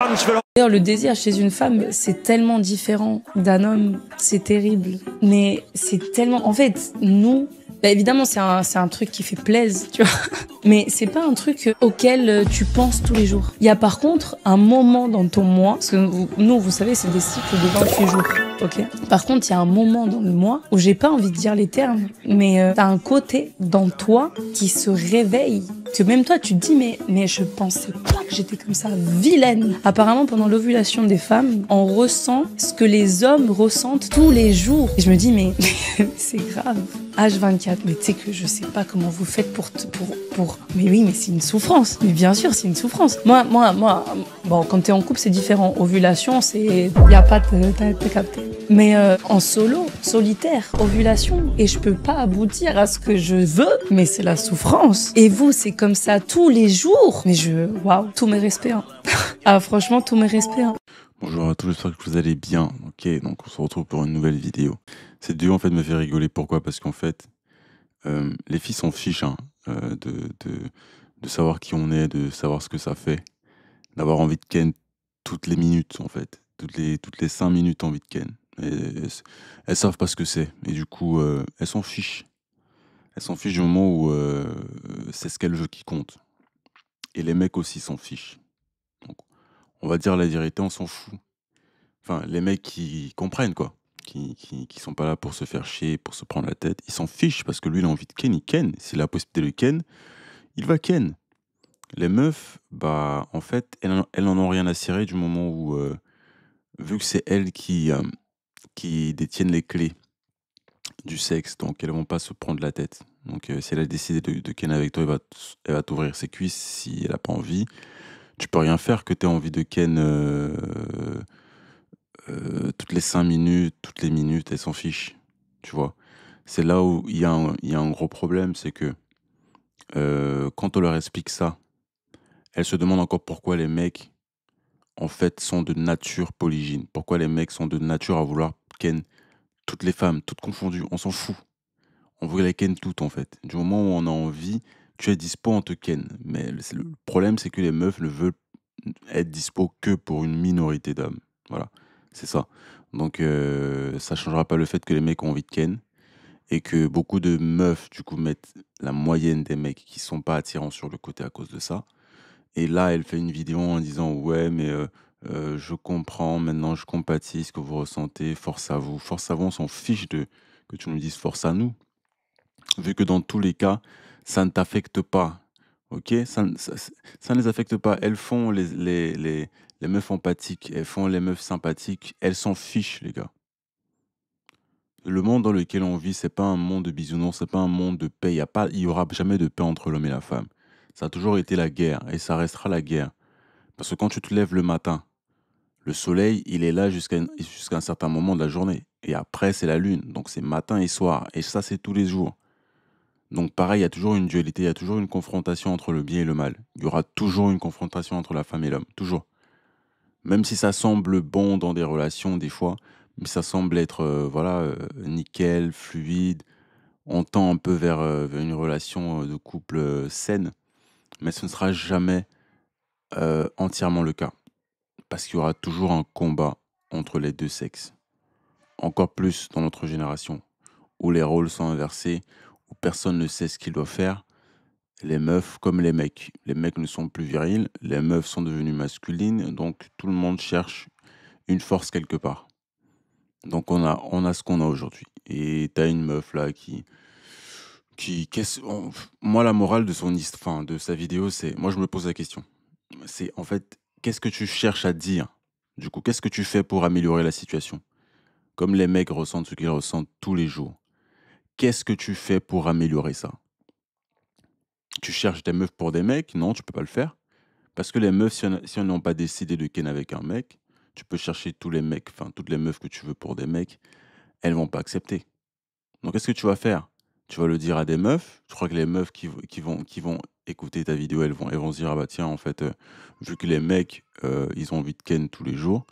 D'ailleurs, le désir chez une femme, c'est tellement différent d'un homme, c'est terrible. Mais c'est tellement... En fait, nous... Bah évidemment, c'est un truc qui fait plaisir, tu vois. Mais c'est pas un truc auquel tu penses tous les jours. Il y a par contre un moment dans ton mois, parce que nous, vous savez, c'est des cycles de 28 jours, ok. Par contre, il y a un moment dans le mois où j'ai pas envie de dire les termes, mais t'as un côté dans toi qui se réveille. Que même toi, tu te dis, mais je pensais pas que j'étais comme ça, vilaine. Apparemment, pendant l'ovulation des femmes, on ressent ce que les hommes ressentent tous les jours. Et je me dis, mais c'est grave. H24, mais tu sais que je sais pas comment vous faites pour... Mais oui, mais c'est une souffrance. Mais bien sûr, c'est une souffrance. Moi, bon, quand t'es en couple, c'est différent. Ovulation, c'est... Y a pas de... T'as capté. Mais en solo, solitaire, ovulation, et je peux pas aboutir à ce que je veux, mais c'est la souffrance. Et vous, c'est comme ça tous les jours. Mais waouh, tous mes respects. Hein. Ah, franchement, tous mes respects. Hein. Bonjour à tous, j'espère que vous allez bien. Ok, donc on se retrouve pour une nouvelle vidéo. Cette vidéo en fait me fait rigoler. Pourquoi? Parce qu'en fait, les filles s'en fichent hein, de savoir qui on est, de savoir ce que ça fait, d'avoir envie de ken toutes les minutes en fait, toutes les 5 minutes envie de ken. Et elles savent pas ce que c'est et du coup elles s'en fichent. Elles s'en fichent du moment où c'est ce qu'elles veulent qui compte. Et les mecs aussi s'en fichent. Donc, on va dire la vérité, on s'en fout. Enfin, les mecs qui comprennent, quoi. Qui sont pas là pour se faire chier, pour se prendre la tête. Ils s'en fichent parce que lui, il a envie de ken, il ken. S'il a la possibilité de ken, il va ken. Les meufs, bah, en fait, elles en ont rien à cirer du moment où, vu que c'est elles qui détiennent les clés du sexe, donc elles vont pas se prendre la tête. Donc, si elle a décidé de ken avec toi, elle va t'ouvrir ses cuisses si elle a pas envie. Tu peux rien faire que tu aies envie de ken toutes les 5 minutes, toutes les minutes, elle s'en fiche, tu vois? C'est là où il y a un gros problème, c'est que, quand on leur explique ça, elles se demandent encore pourquoi les mecs, en fait, sont de nature polygyne. Pourquoi les mecs sont de nature à vouloir ken toutes les femmes, toutes confondues. On s'en fout. On veut les ken toutes, en fait. Du moment où on a envie, tu es dispo, on te ken. Mais le problème, c'est que les meufs ne veulent être dispo que pour une minorité d'hommes. Voilà, c'est ça. Donc ça changera pas le fait que les mecs ont envie de ken et que beaucoup de meufs du coup mettent la moyenne des mecs qui sont pas attirants sur le côté à cause de ça. Et là, elle fait une vidéo en disant ouais mais je comprends, maintenant je compatis ce que vous ressentez, force à vous. Force à vous, on s'en fiche de que tu nous dises force à nous, vu que dans tous les cas, ça ne t'affecte pas. OK? Ça ne les affecte pas. Elles font les meufs empathiques, elles font les meufs sympathiques, elles s'en fichent, les gars. Le monde dans lequel on vit, c'est pas un monde de bisounours, c'est pas un monde de paix. Il y aura jamais de paix entre l'homme et la femme. Ça a toujours été la guerre et ça restera la guerre. Parce que quand tu te lèves le matin, le soleil, il est là jusqu'à un certain moment de la journée. Et après, c'est la lune. Donc c'est matin et soir. Et ça, c'est tous les jours. Donc pareil, il y a toujours une dualité, il y a toujours une confrontation entre le bien et le mal. Il y aura toujours une confrontation entre la femme et l'homme, toujours. Même si ça semble bon dans des relations des fois, mais ça semble être voilà nickel, fluide, on tend un peu vers une relation de couple saine, mais ce ne sera jamais entièrement le cas parce qu'il y aura toujours un combat entre les deux sexes. Encore plus dans notre génération où les rôles sont inversés, où personne ne sait ce qu'il doit faire. Les meufs comme les mecs. Les mecs ne sont plus virils, les meufs sont devenues masculines, donc tout le monde cherche une force quelque part. Donc on a ce qu'on a aujourd'hui. Et t'as une meuf là moi la morale de enfin, de sa vidéo, c'est, moi je me pose la question. C'est en fait, qu'est-ce que tu cherches à dire? Du coup, qu'est-ce que tu fais pour améliorer la situation? Comme les mecs ressentent ce qu'ils ressentent tous les jours. Qu'est-ce que tu fais pour améliorer ça? Tu cherches des meufs pour des mecs? Non, tu peux pas le faire. Parce que les meufs, si elles n'ont pas décidé de ken avec un mec, tu peux chercher tous les mecs, enfin toutes les meufs que tu veux pour des mecs, elles vont pas accepter. Donc qu'est-ce que tu vas faire? Tu vas le dire à des meufs. Je crois que les meufs qui vont écouter ta vidéo, elles vont se dire, ah bah tiens, en fait, vu que les mecs, ils ont envie de ken tous les jours,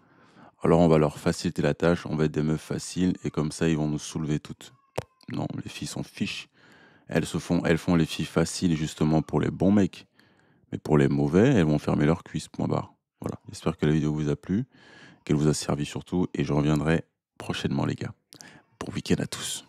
alors on va leur faciliter la tâche, on va être des meufs faciles, et comme ça, ils vont nous soulever toutes. Non, les filles s'en fichent. Elles font les filles faciles justement pour les bons mecs. Mais pour les mauvais, elles vont fermer leurs cuisses, point barre. Voilà, j'espère que la vidéo vous a plu, qu'elle vous a servi surtout, et je reviendrai prochainement, les gars. Bon week-end à tous.